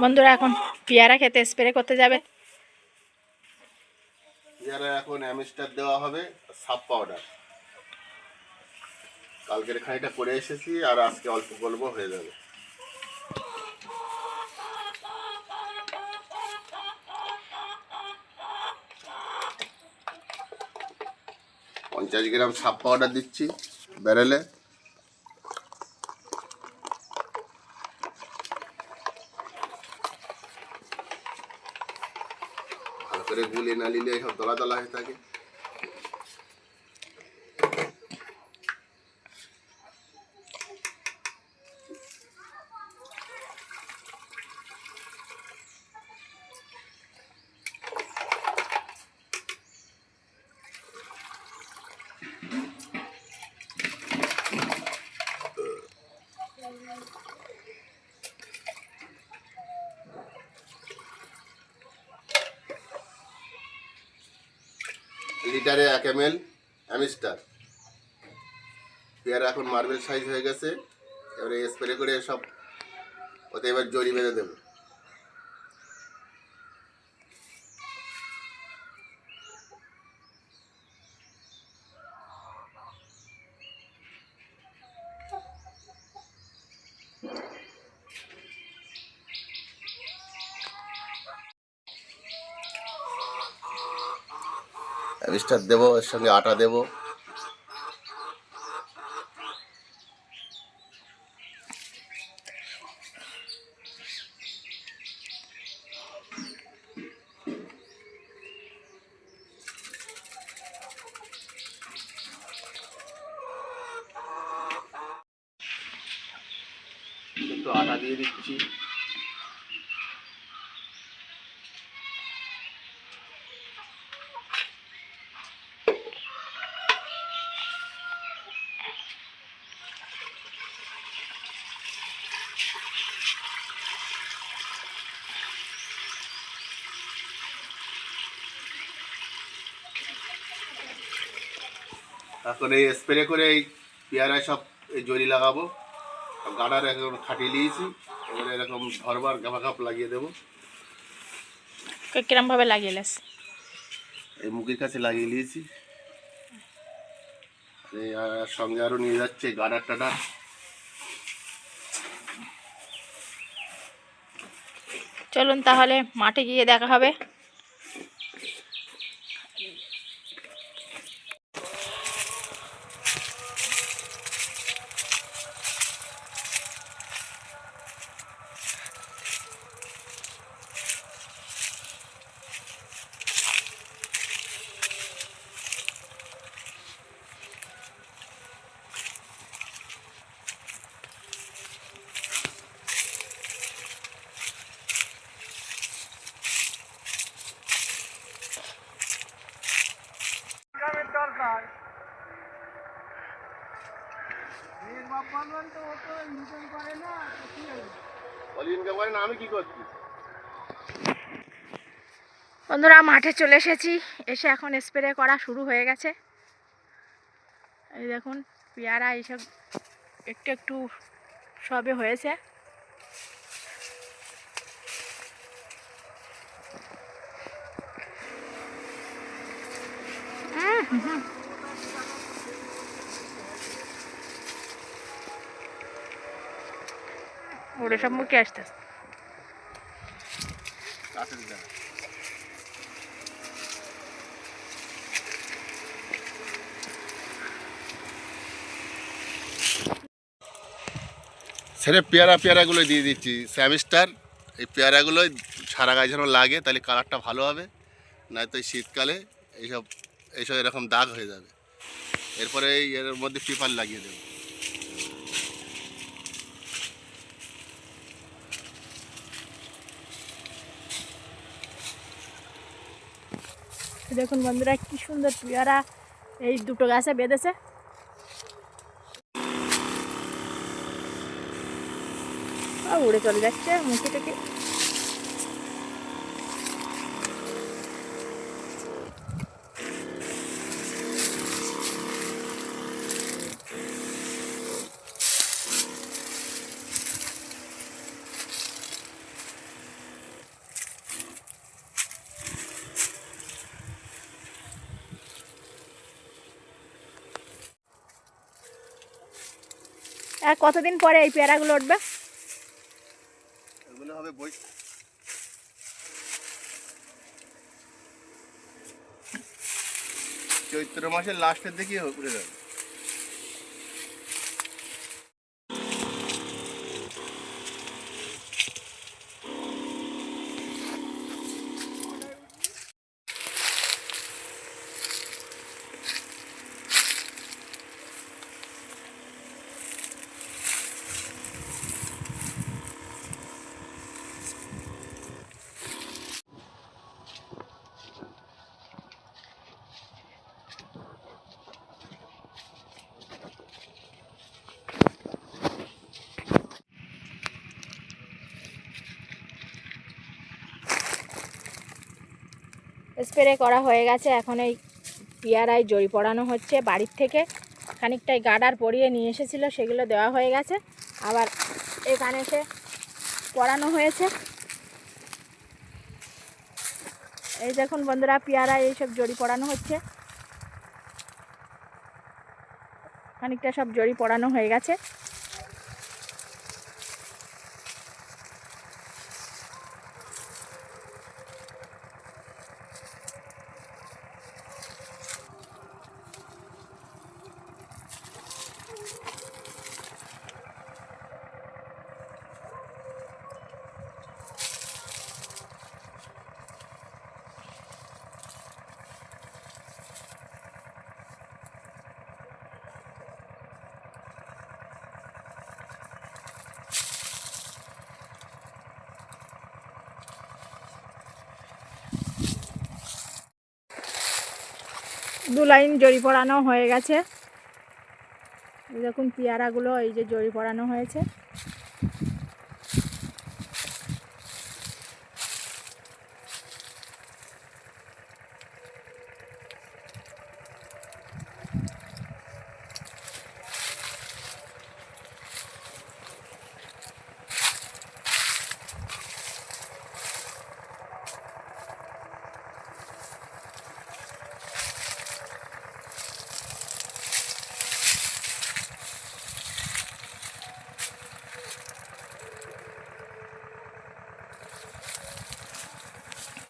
বন্ধুরা এখন পেয়ারা খেতে স্প্রে করতে যাবে। পেয়ারা এখন অ্যামিস্টার দেওয়া হবে, সাব পাউডার। কালকের খানিটা করে এসেছি আর আজকে অল্প গল্প হয়ে যাবে। পঞ্চাশ গ্রাম সাব পাউডার দিচ্ছি ব্যারেলে। ভালো করে গুলে না নিলে সব দলা দলা হয়ে থাকে। লিটারে 1 ml অ্যামিস্টার। পেয়ারা এখন মার্বেল সাইজ হয়ে গেছে, এবারে স্প্রে করে সব ওতে এবার জড়ি বেঁধে দেবো। অ্যামিস্টার দেবো, এর সঙ্গে আটা দেবো। একটু আটা দিয়ে দিচ্ছি। এখন এই স্প্রে করে এই পেয়ারায় সব এই জড়ি লাগাবো। গাডার এখন খাটিয়ে নিয়েছি, এবারে এরকম ধরবার গাফা কাপ লাগিয়ে দেবো। কিরম ভাবে লাগিয়েলেস? এই মুখের কাছে লাগিয়ে নিয়েছি। এই সঙ্গে আরও নিয়ে যাচ্ছে গাডার টাডার। চলুন তাহলে মাঠে গিয়ে দেখা হবে। আমি কি করছি? বন্ধুরা মাঠে চলে এসেছি, এসে এখন স্প্রে করা শুরু হয়ে গেছে। এই দেখুন পেয়ারা এইসব একটু একটু সবে হয়েছে। ওরে সব মুখে আসতেছে। ছেড়ে পেয়ারাগুলো দিয়ে দিচ্ছি স্যামিস্টার। এই পেয়ারাগুলো সারা গায়ে যেন লাগে, তাহলে কালারটা ভালো হবে। নয়তো এই শীতকালে এইসব এরকম দাগ হয়ে যাবে। এরপরে এর মধ্যে পেপার লাগিয়ে দেবো। দেখুন বন্ধুরা কি সুন্দর পেয়ারা এই দুটো গাছে বেঁধেছে। উড়ে চলে যাচ্ছে মুখে থেকে। আর কতদিন পরে এই পেয়ারাগুলো উঠবে? এগুলো হবে চৈত্র মাসের লাস্টের দিকে উঠে যাবে। স্প্রে করা হয়ে গেছে, এখন এই পেয়ারায় জড়ি পড়ানো হচ্ছে বাড়ির থেকে। খানিকটাই গার্ডার পরিয়ে নিয়ে এসেছিলো, সেগুলো দেওয়া হয়ে গেছে, আবার এখানে এসে পড়ানো হয়েছে। এই দেখুন বন্ধুরা, পেয়ারায় এইসব জড়ি পড়ানো হচ্ছে। খানিকটা সব জড়ি পড়ানো হয়ে গেছে। দু লাইন জড়ি পড়ানো হয়ে গেছে। দেখুন পেয়ারাগুলো এই যে জড়ি পড়ানো হয়েছে।